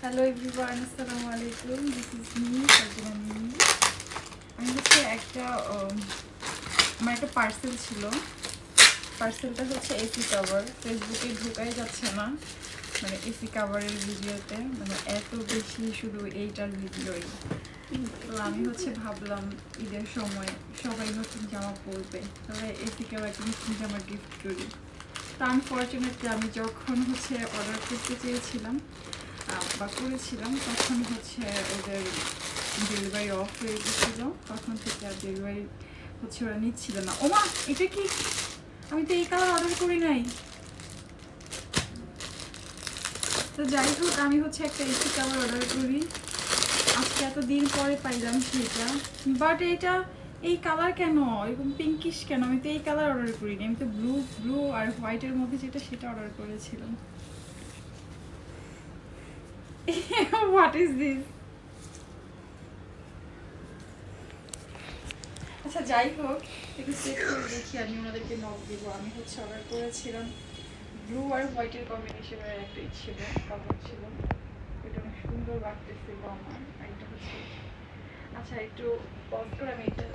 Hello everyone, আসসালামু আলাইকুম। This is me সাজনা মিমি। আমি হচ্ছে আমার একটা পার্সেল ছিল। পার্সেলটা হচ্ছে এসি কভার। ফেসবুকে ঢোকাই যাচ্ছে না, মানে এসি কভারের ভিডিওতে, মানে এত বেশি শুধু এইটার ভিডিওই। তো আমি হচ্ছে ভাবলাম ঈদের সময় সবাই নতুন জামা পরবে, তবে এসি কভারটা নতুন জামা গিফট করি। তো আনফর্চুনেটলি আমি যখন হচ্ছে অর্ডার করতে চেয়েছিলাম বা করেছিলাম, তখন হচ্ছে ওদের ডেলিভারি অফ হয়ে গেছিলো। তখন থেকে আর ডেলিভারি হচ্ছে ওরা নিচ্ছিল না। ওমা, এটা কি? আমি তো এই কালার অর্ডার করি নাই। তো যাই হোক, আমি হচ্ছে একটা এসি কাভার অর্ডার করি। আজকে এতদিন পরে পাইলাম সেটা, বাট এটা এই কালার কেন এরকম পিঙ্কিশ কেন? আমি তো এই কালার অর্ডার করিনি। আমি তো ব্লু ব্লু আর হোয়াইটের মধ্যে যেটা সেটা অর্ডার করেছিলাম। What is this? আচ্ছা যাই হোক, একটু চেক করে দেখি। আমি ওনাদেরকে নক দিব। আমি হচ্ছে অর্ডার করেছিলাম ব্লু আর হোয়াইটের কম্বিনেশনের একটা ছিল, কালার ছিল। এটা অনেক সুন্দর লাগতেছিল আমার। আর এটা হচ্ছে, আচ্ছা একটু পজ করে আমি এটা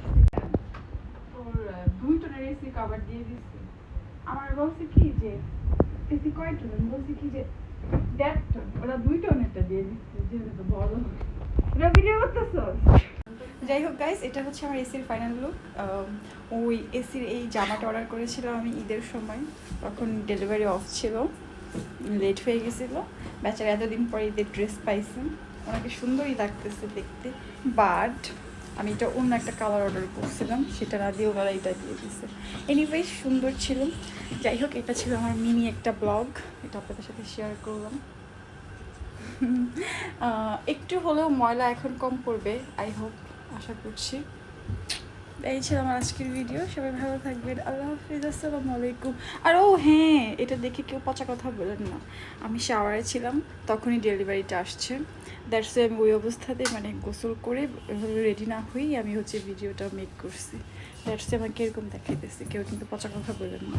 তোর 2 টোনের এসি কভার দিয়ে দিচ্ছি। আমার বলছে কি যে এসি কয় টোন, আমি বলছি কি যে 1.5 টোন। ওরা 2 টোনেরটা দিয়ে দিচ্ছে, যেহেতু বড়। ওরা ভিডিও করতেছো? যাই হোক গাইস, এটা হচ্ছে আমার এসির ফাইনাল লুক। ওই এসির এই জামাটা অর্ডার করেছিলাম আমি ঈদের সময়। তখন ডেলিভারি অফ ছিল, লেট হয়ে গেছিলো। বেচারা এতদিন পরে ঈদের ড্রেস পাইছেন, ওনাকে সুন্দরই লাগতেছে দেখতে। বাট আমি এটা অন্য একটা কালার অর্ডার করছিলাম, সেটা না দিয়ে ওনারা এটা দিয়ে দিচ্ছে। এনিওয়ে সুন্দর ছিল। যাই হোক, এটা ছিল আমার মিনি একটা ব্লগ, এটা আপনাদের সাথে শেয়ার করলাম। একটু হলেও ময়লা এখন কম পড়বে, আই হোপ, আশা করছি। এই ছিল আমার আজকের ভিডিও। সবাই ভালো থাকবেন। আল্লাহ হাফিজ, আসসালামু আলাইকুম। আর ও হ্যাঁ, এটা দেখে কেউ পচা কথা বলেন না। আমি শাওয়ারে ছিলাম, তখনই ডেলিভারিটা আসছে। দ্যাটস আমি ওই অবস্থাতে মানে গোসল করে রেডি না হয়েই আমি হচ্ছে ভিডিওটা মেক করছি। দ্যাটস আমাকে এরকম দেখাইতেছে। কেউ কিন্তু পচা কথা বলেন না।